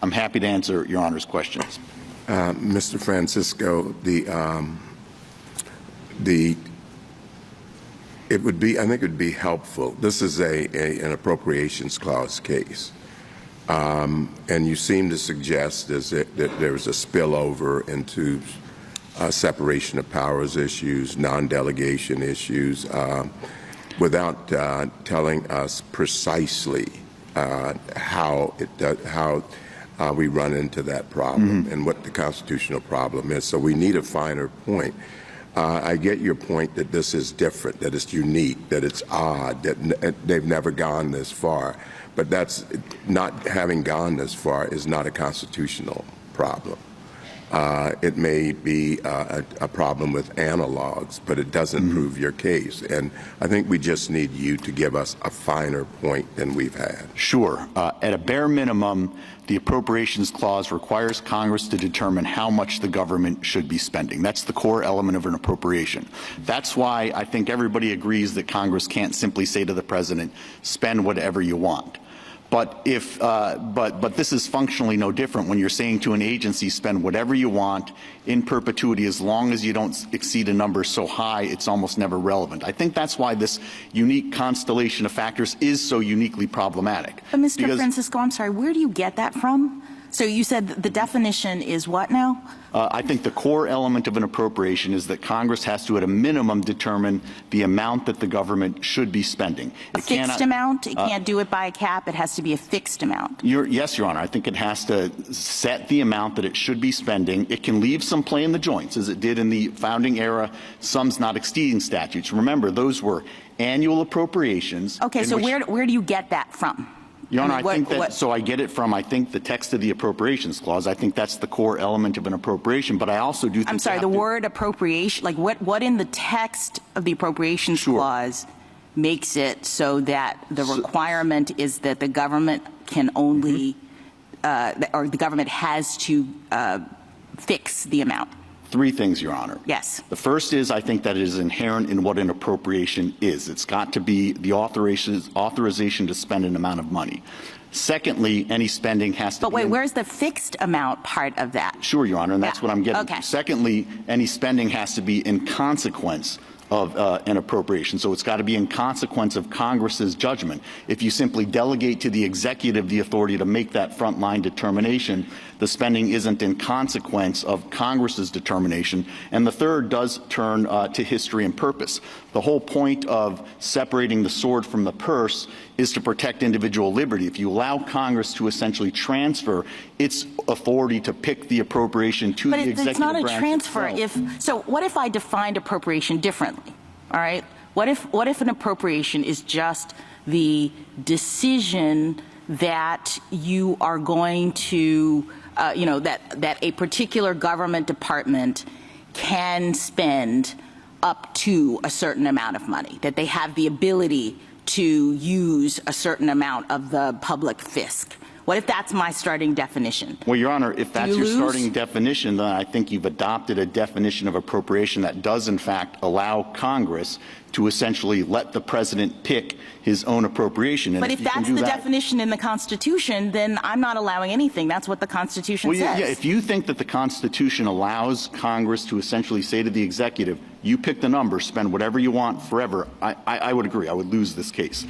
I'm happy to answer Your Honor's questions. Mr. Francisco, I think it would be helpful. This is an appropriations clause case. And you seem to suggest that there's a spillover into separation of powers issues, non-delegation issues, without telling us precisely how we run into that problem and what the constitutional problem is. So we need a finer point. I get your point that this is different, that it's unique, that it's odd, that they've never gone this far. But that's not having gone this far is not a constitutional problem. It may be a problem with analogs, but it doesn't prove your case. And I think we just need you to give us a finer point than we've had. Sure. At a bare minimum, the Appropriations Clause requires Congress to determine how much the government should be spending. That's the core element of an appropriation. That's why I think everybody agrees that Congress can't simply say to the president, spend whatever you want. But but this is functionally no different when you're saying to an agency, spend whatever you want in perpetuity as long as you don't exceed a number so high it's almost never relevant. I think that's why this unique constellation of factors is so uniquely problematic. But Mr. Francisco, I'm sorry, where do you get that from? So you said the definition is what now? I think the core element of an appropriation is that Congress has to, at a minimum, determine the amount that the government should be spending. A fixed amount? It can't do it by a cap. It has to be a fixed amount. Yes, Your Honor. I think it has to set the amount that it should be spending. It can leave some play in the joints, as it did in the founding era sums not exceeding statutes. Remember, those were annual appropriations. Okay, so where do you get that from? Your Honor, I think that, so I get it from, I think, the text of the Appropriations Clause. I think that's the core element of an appropriation, but I also do think— I'm sorry, the word appropriation, like what in the text of the Appropriations Clause makes it so that the requirement is that the government can only, or the government has to fix the amount? Three things, Your Honor. Yes. The first is, I think that it is inherent in what an appropriation is. It's got to be the authorization to spend an amount of money. Secondly, any spending has to be— But wait, where's the fixed amount part of that? Sure, Your Honor, and that's what I'm getting to. Secondly, any spending has to be in consequence of an appropriation. So it's got to be in consequence of Congress's judgment. If you simply delegate to the executive the authority to make that frontline determination, the spending isn't in consequence of Congress's determination. And the third does turn to history and purpose. The whole point of separating the sword from the purse is to protect individual liberty. If you allow Congress to essentially transfer its authority to pick the appropriation to the executive branch— But it's not a transfer. So what if I defined appropriation differently? All right. What if an appropriation is just the decision that you are going to, that a particular government department can spend up to a certain amount of money, that they have the ability to use a certain amount of the public fisc? What if that's my starting definition? Well, Your Honor, if that's your starting definition, then I think you've adopted a definition of appropriation that does, in fact, allow Congress to essentially let the president pick his own appropriation. And but if that's the definition in the Constitution, then I'm not allowing anything. That's what the Constitution says. Yeah, if you think that the Constitution allows Congress to essentially say to the executive, you pick the number, spend whatever you want forever, I would agree. I would lose this case.